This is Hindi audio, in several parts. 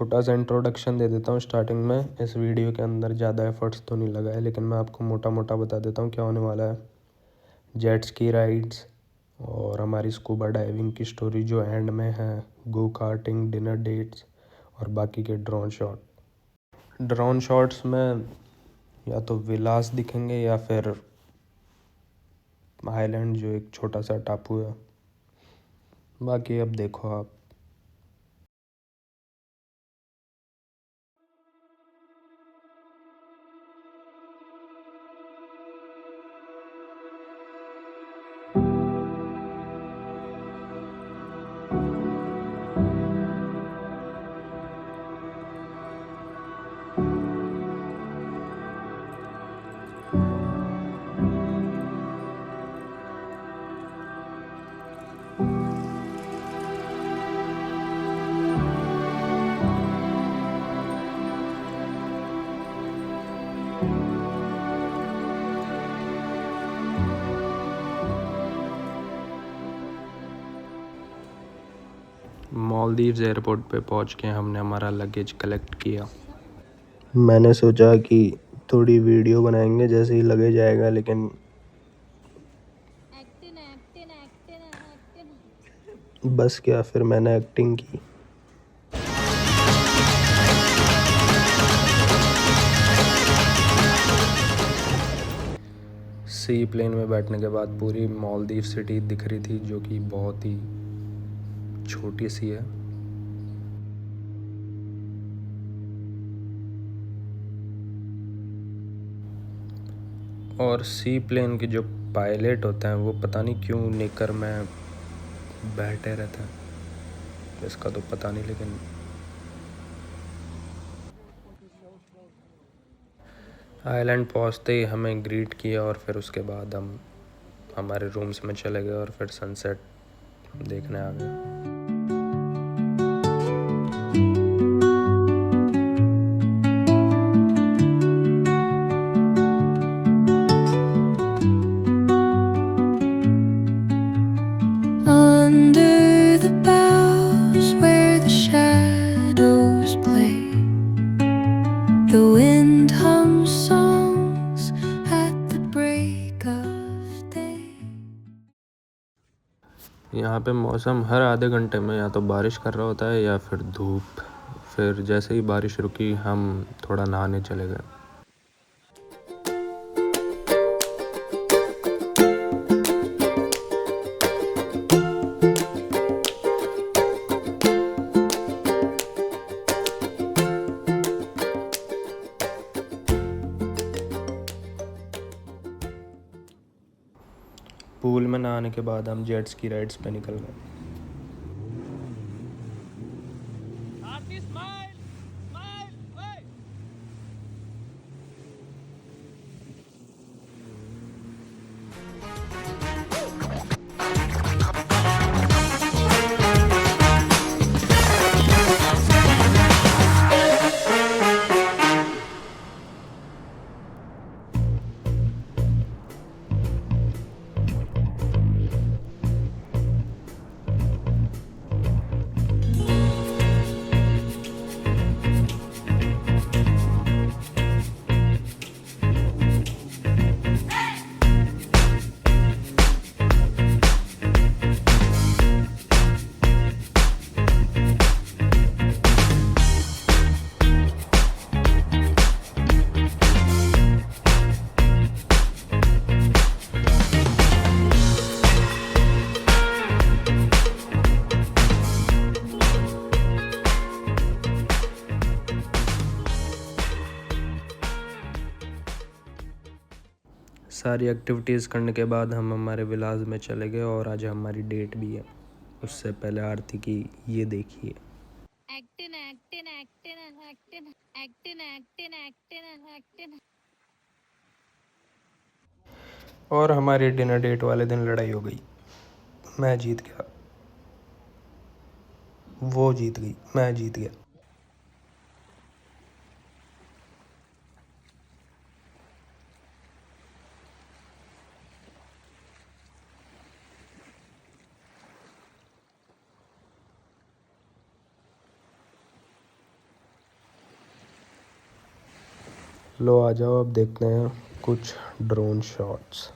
छोटा सा इंट्रोडक्शन दे देता हूँ स्टार्टिंग में। इस वीडियो के अंदर ज़्यादा एफर्ट्स तो नहीं लगा है, लेकिन मैं आपको मोटा मोटा बता देता हूँ क्या होने वाला है। जेट स्की राइड्स और हमारी स्कूबा डाइविंग की स्टोरी जो एंड में है, गो कार्टिंग, डिनर डेट्स और बाकी के ड्रोन शॉट। ड्रोन शॉट्स में या तो विलास दिखेंगे या फिर आइलैंड जो एक छोटा सा टापू है। बाकी अब देखो आप। मालदीव्स एयरपोर्ट पे पहुंच के हमने हमारा लगेज कलेक्ट किया। मैंने सोचा कि थोड़ी वीडियो बनाएंगे जैसे ही लगेज आएगा, लेकिन बस क्या, फिर मैंने एक्टिंग की। सी प्लेन में बैठने के बाद पूरी मालदीव सिटी दिख रही थी, जो कि बहुत ही छोटी सी है। और सी प्लेन के जो पायलट होते हैं वो पता नहीं क्यों नेकर में बैठे रहते हैं, इसका तो पता नहीं। लेकिन आइलैंड पहुंचते ही हमें ग्रीट किया और फिर उसके बाद हम हमारे रूम्स में चले गए और फिर सनसेट देखने आ गए। Under the boughs where the shadows play, the wind hums songs at the break of day. यहाँ पे मौसम हर आधे घंटे में या तो बारिश कर रहा होता है या फिर धूप। फिर जैसे ही बारिश रुकी हम थोड़ा नहाने चले गए। पूल में नहाने के बाद हम जेट्स की राइड्स पे निकल गए। सारी एक्टिविटीज़ करने के बाद हम हमारे विलास में चले गए और आज हमारी डेट भी है। उससे पहले आरती की ये देखिए। और हमारी डिनर डेट वाले दिन लड़ाई हो गई। मैं जीत गया, वो जीत गई, मैं जीत गया। लो आ जाओ, अब देखते हैं कुछ ड्रोन शॉट्स।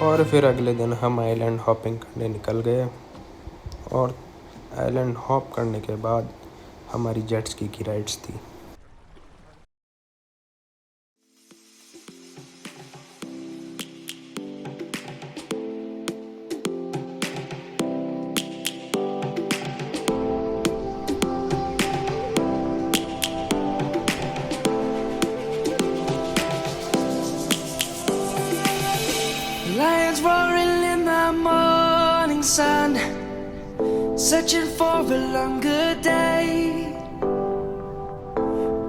और फिर अगले दिन हम आइलैंड हॉपिंग करने निकल गए, और आइलैंड हॉप करने के बाद हमारी जेट स्की की राइड्स थी। Lions roaring in the morning sun, searching for a longer day.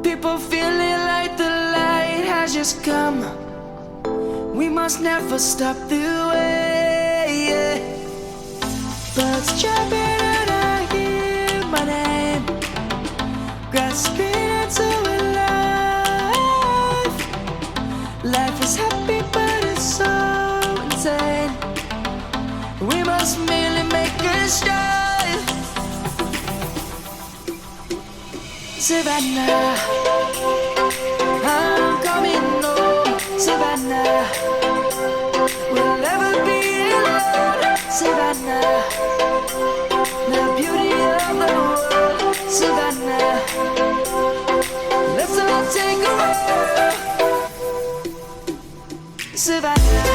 People feeling like the light has just come. We must never stop the way. Birds chirping and I hear my name, grasping into a life. Life is happy but it's so insane. We must merely make a start. Savannah, I'm coming home. Savannah, we'll never be alone. Savannah, the beauty of the world. Savannah, let's all take a walk. Savannah.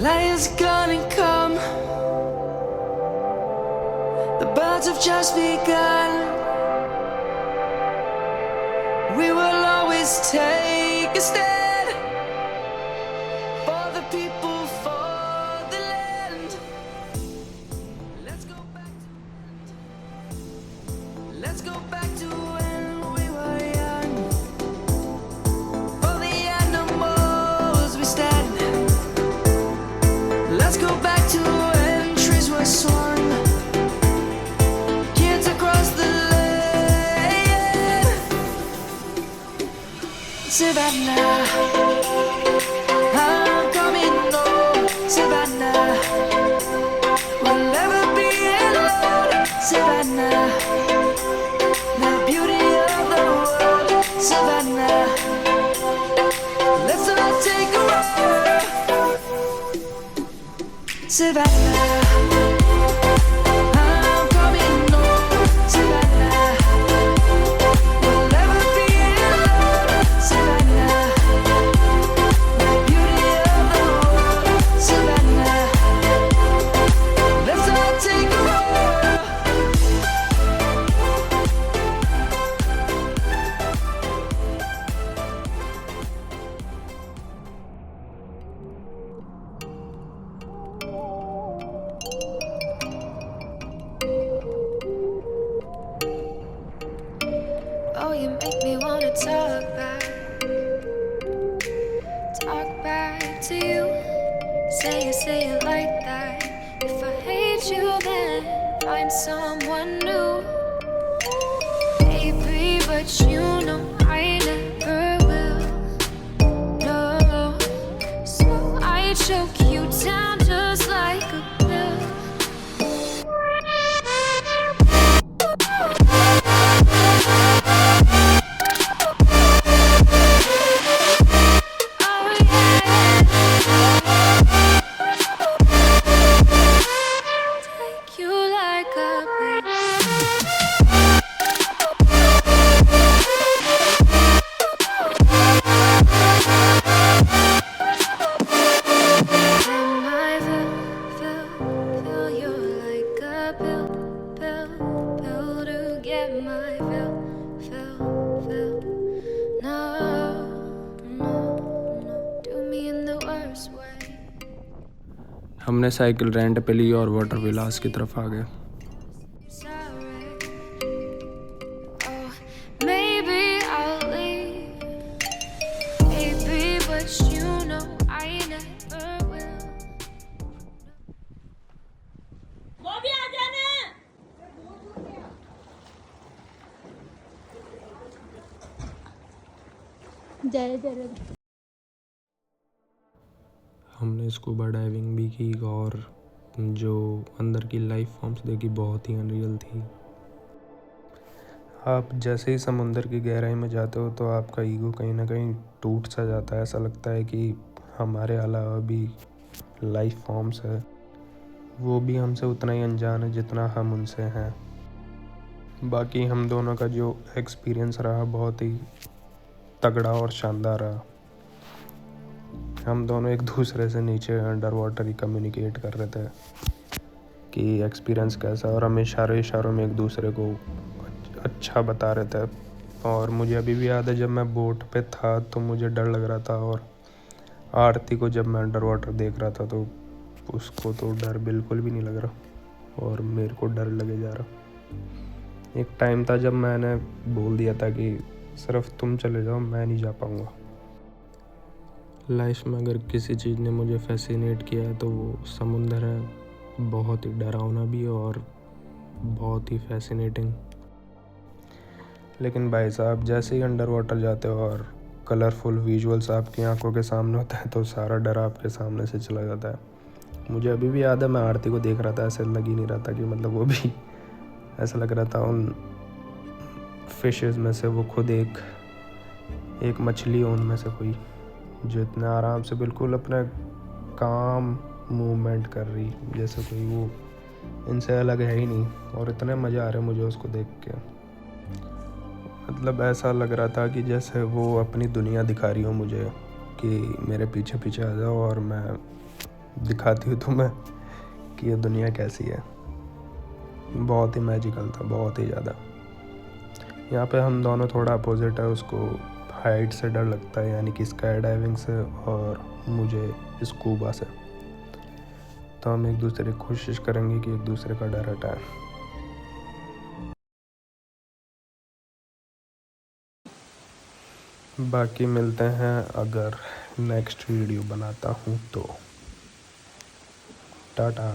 Lion's gonna come. The birds have just begun. We will always take a stand for the people, for the land. Let's go back to when we were young. For the animals we stand. Let's go back to when trees were swung, kids across the land. Savannah, I'm coming home. Savannah, we'll never be alone. Savannah, the beauty of the world. Savannah, let's all take a walk. Savannah, I'm coming wanna talk back to you. Say it like that. If I hate you, then find someone new. Baby, but you know I never will. No, so I choke you down just like a pill. हमने साइकिल रेंट पे ली और वाटर विलास की तरफ आ गए। हमने स्कूबा डाइविंग भी की और जो अंदर की लाइफ फॉर्म्स देखी बहुत ही अनरियल थी। आप जैसे ही समुंदर की गहराई में जाते हो तो आपका ईगो कहीं ना कहीं टूट सा जाता है। ऐसा लगता है कि हमारे अलावा भी लाइफ फॉर्म्स है, वो भी हमसे उतना ही अनजान है जितना हम उनसे हैं। बाकी हम दोनों का जो एक्सपीरियंस रहा बहुत ही तगड़ा और शानदार रहा। हम दोनों एक दूसरे से नीचे अंडर वाटर ही कम्युनिकेट कर रहे थे कि एक्सपीरियंस कैसा, और हम इशारों में एक दूसरे को अच्छा बता रहे थे। और मुझे अभी भी याद है जब मैं बोट पे था तो मुझे डर लग रहा था, और आरती को जब मैं अंडर वाटर देख रहा था तो उसको तो डर बिल्कुल भी नहीं लग रहा और मेरे को डर लगे जा रहा। एक टाइम था जब मैंने बोल दिया था कि सिर्फ तुम चले जाओ, मैं नहीं जा पाऊँगा। लाइफ में अगर किसी चीज़ ने मुझे फैसिनेट किया है तो वो समुंदर है। बहुत ही डरावना भी और बहुत ही फैसिनेटिंग। लेकिन भाई साहब जैसे ही अंडर वाटर जाते हो और कलरफुल विजुअल्स आपकी आंखों के सामने होता है तो सारा डर आपके सामने से चला जाता है। मुझे अभी भी याद है मैं आरती को देख रहा था, ऐसे लग ही नहीं रहा था कि मतलब वो भी ऐसा लग रहा था उन फिशेस में से वो खुद एक मछली हो उनमें से कोई, जो इतना आराम से बिल्कुल अपना काम मूवमेंट कर रही, जैसे कोई वो इनसे अलग है ही नहीं। और इतने मज़े आ रहे मुझे उसको देख के, मतलब ऐसा लग रहा था कि जैसे वो अपनी दुनिया दिखा रही हो मुझे कि मेरे पीछे पीछे आ जाओ और मैं दिखाती हूँ तुम्हें कि ये दुनिया कैसी है। बहुत ही मैजिकल था, बहुत ही ज़्यादा। यहाँ पे हम दोनों थोड़ा अपोजिट है। उसको हाइट से डर लगता है, यानी कि स्काई डाइविंग से, और मुझे स्कूबा से। तो हम एक दूसरे की कोशिश करेंगे कि एक दूसरे का डर हटाएं। बाकी मिलते हैं अगर नेक्स्ट वीडियो बनाता हूँ तो। टाटा।